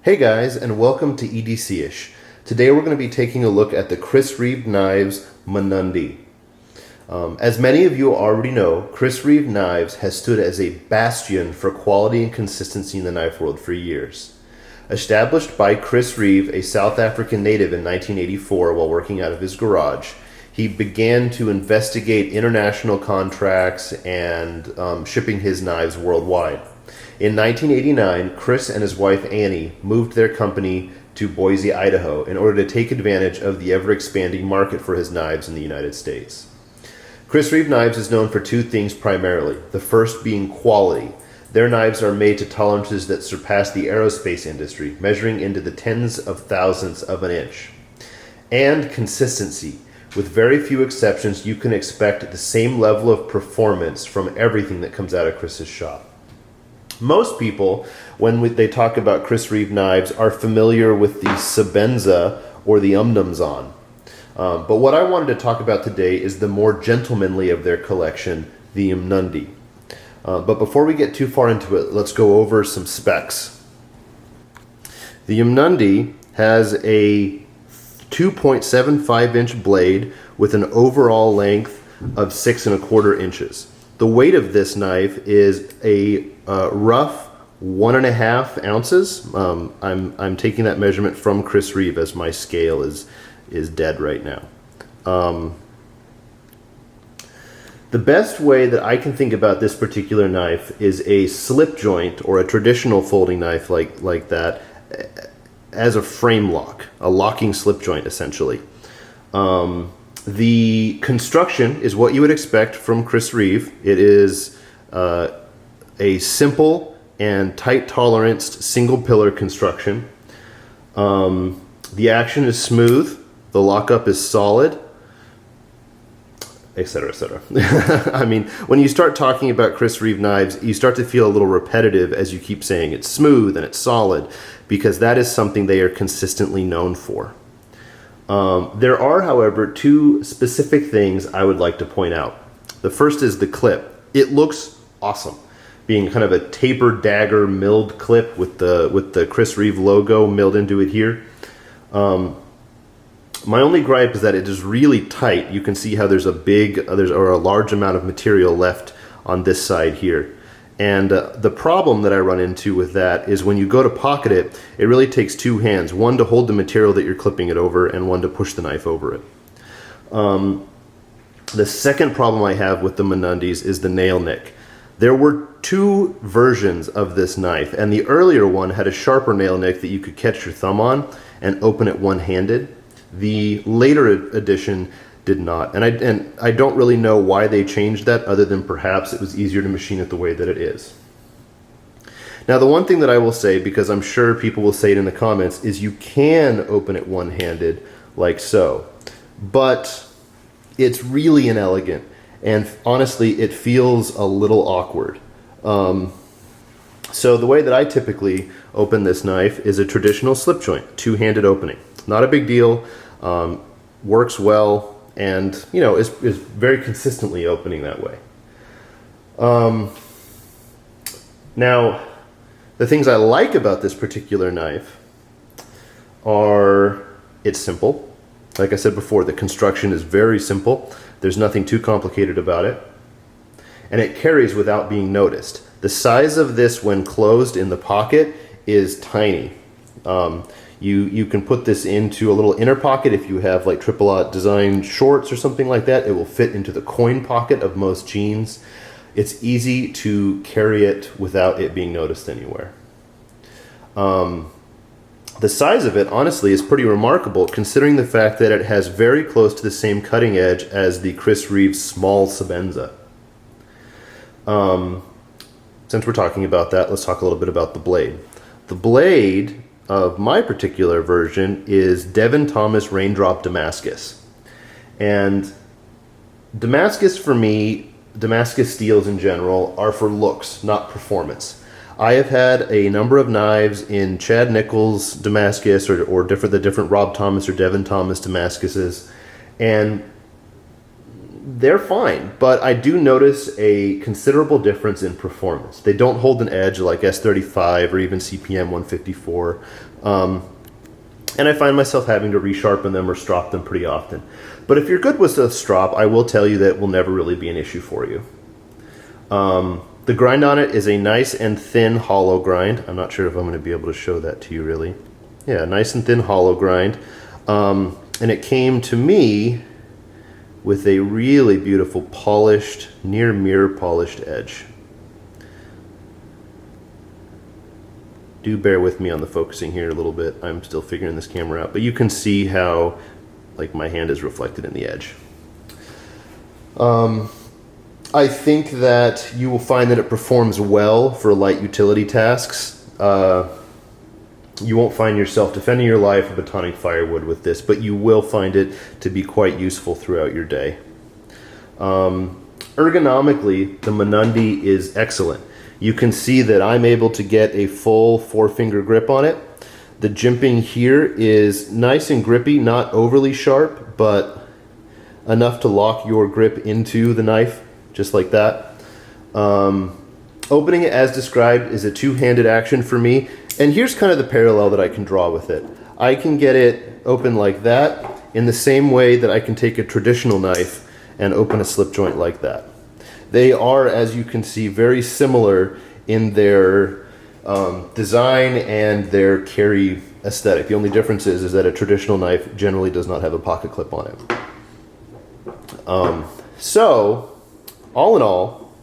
Hey guys, and welcome to EDC-ish. Today we're going to be taking a look at the Chris Reeve Knives Mnandi. As many of you already know, Chris Reeve Knives has stood as a bastion for quality and consistency in the knife world for years. Established by Chris Reeve, a South African native in 1984 while working out of his garage, he began to investigate international contracts and shipping his knives worldwide. In 1989, Chris and his wife Annie moved their company to Boise, Idaho in order to take advantage of the ever-expanding market for his knives in the United States. Chris Reeve Knives is known for two things primarily, the first being quality. Their knives are made to tolerances that surpass the aerospace industry, measuring into the tens of thousandths of an inch. And consistency. With very few exceptions, you can expect the same level of performance from everything that comes out of Chris's shop. Most people, when they talk about Chris Reeve knives, are familiar with the Sebenza or the Umnumzan. But what I wanted to talk about today is the more gentlemanly of their collection, the Mnandi. But before we get too far into it, let's go over some specs. The Mnandi has a 2.75 inch blade with an overall length of 6¼ inches. The weight of this knife is a rough 1.5 ounces. I'm taking that measurement from Chris Reeve as my scale is dead right now. The best way that I can think about this particular knife is a slip joint or a traditional folding knife like that as a frame lock, a locking slip joint essentially. The construction is what you would expect from Chris Reeve. It is a simple and tight toleranced single pillar construction. The action is smooth, the lockup is solid, etc., etc. I mean, when you start talking about Chris Reeve knives, you start to feel a little repetitive as you keep saying it's smooth and it's solid, because that is something they are consistently known for. There are, however, two specific things I would like to point out. The first is the clip. It looks awesome, being kind of a tapered dagger milled clip with the Chris Reeve logo milled into it here. My only gripe is that it is really tight. You can see how there's a large amount of material left on this side here. And the problem that I run into with that is when you go to pocket it, it really takes two hands, one to hold the material that you're clipping it over and one to push the knife over it. The second problem I have with the Mnandis is the nail nick. There were two versions of this knife, and the earlier one had a sharper nail nick that you could catch your thumb on and open it one-handed. The later edition did not, and I don't really know why they changed that, other than perhaps it was easier to machine it the way that it is. Now, the one thing that I will say, because I'm sure people will say it in the comments, is you can open it one-handed like so, but it's really inelegant, and honestly it feels a little awkward. So the way that I typically open this knife is a traditional slip joint, two-handed opening. Not a big deal, works well, and is very consistently opening that way. Now, the things I like about this particular knife are it's simple. Like I said before, the construction is very simple. There's nothing too complicated about it. And it carries without being noticed. The size of this when closed in the pocket is tiny. You can put this into a little inner pocket if you have like triple aught design shorts or something like that. It will fit into the coin pocket of most jeans. It's easy to carry it without it being noticed anywhere. The size of it, honestly, is pretty remarkable considering the fact that it has very close to the same cutting edge as the Chris Reeve small Sebenza. Since we're talking about that, let's talk a little bit about the blade. The blade of my particular version is Devin Thomas Raindrop Damascus. And Damascus for me, Damascus steels in general, are for looks, not performance. I have had a number of knives in Chad Nichols Damascus or the different Rob Thomas or Devin Thomas Damascuses, and they're fine, but I do notice a considerable difference in performance. They don't hold an edge like S35 or even CPM 154. And I find myself having to resharpen them or strop them pretty often. But if you're good with the strop, I will tell you that it will never really be an issue for you. The grind on it is a nice and thin hollow grind. I'm not sure if I'm going to be able to show that to you really. Yeah, nice and thin hollow grind. And it came to me with a really beautiful polished, near mirror polished edge. Do bear with me on the focusing here a little bit. I'm still figuring this camera out, but you can see how like my hand is reflected in the edge. I think that you will find that it performs well for light utility tasks. You won't find yourself defending your life or batoning firewood with this, but you will find it to be quite useful throughout your day. Ergonomically, the Mnandi is excellent. You can see that I'm able to get a full 4-finger grip on it. The jimping here is nice and grippy, not overly sharp, but enough to lock your grip into the knife, just like that. Opening it as described is a two-handed action for me, and here's kind of the parallel that I can draw with it. I can get it open like that in the same way that I can take a traditional knife and open a slip joint like that. They are, as you can see, very similar in their design and their carry aesthetic. The only difference is that a traditional knife generally does not have a pocket clip on it. So, all in all,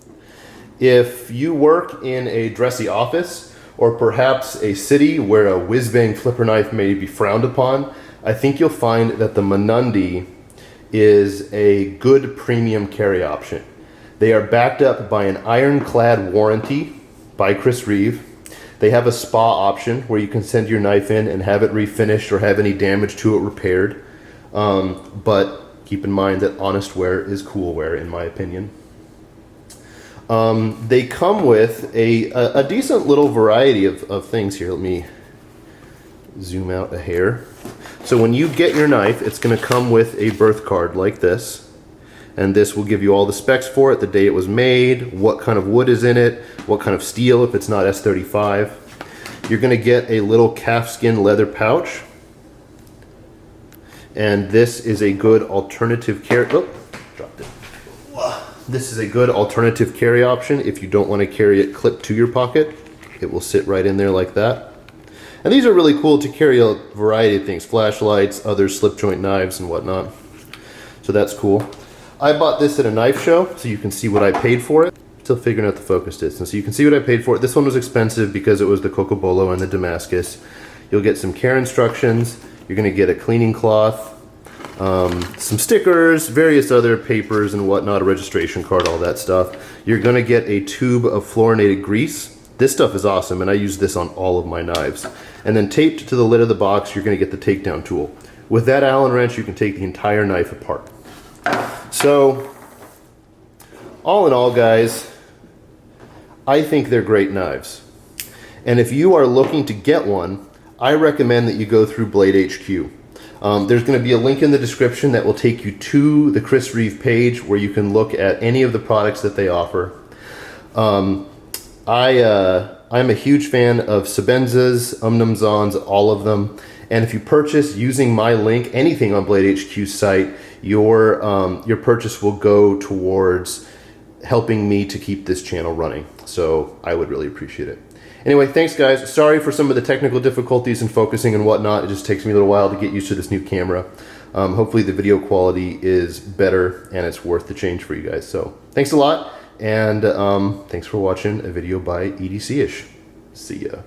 if you work in a dressy office or perhaps a city where a whiz-bang flipper knife may be frowned upon, I think you'll find that the Mnandi is a good premium carry option. They are backed up by an ironclad warranty by Chris Reeve. They have a spa option where you can send your knife in and have it refinished or have any damage to it repaired. But keep in mind that honest wear is cool wear, in my opinion. They come with a decent little variety of things here. Let me zoom out a hair. So when you get your knife, it's going to come with a birth card like this. And this will give you all the specs for it, the day it was made, what kind of wood is in it, what kind of steel if it's not S35. You're going to get a little calfskin leather pouch. And this is a good alternative carry. Oh, dropped it. This is a good alternative carry option if you don't want to carry it clipped to your pocket. It will sit right in there like that. And these are really cool to carry a variety of things, flashlights, other slip joint knives and whatnot. So that's cool. I bought this at a knife show so you can see what I paid for it. Still figuring out the focus distance. So you can see what I paid for it. This one was expensive because it was the Cocobolo and the Damascus. You'll get some care instructions. You're going to get a cleaning cloth, some stickers, various other papers and whatnot, a registration card, all that stuff. You're going to get a tube of fluorinated grease. This stuff is awesome, and I use this on all of my knives. And then taped to the lid of the box, you're going to get the takedown tool. With that Allen wrench, you can take the entire knife apart. So, all in all, guys, I think they're great knives. And if you are looking to get one, I recommend that you go through BladeHQ. There's going to be a link in the description that will take you to the Chris Reeve page where you can look at any of the products that they offer. I'm a huge fan of Sebenzas, Zons, all of them. And if you purchase using my link, anything on BladeHQ's site, your purchase will go towards helping me to keep this channel running. So I would really appreciate it. Anyway, thanks guys. Sorry for some of the technical difficulties and focusing and whatnot. It just takes me a little while to get used to this new camera. Hopefully the video quality is better and it's worth the change for you guys. So thanks a lot, and thanks for watching a video by EDC-ish. See ya.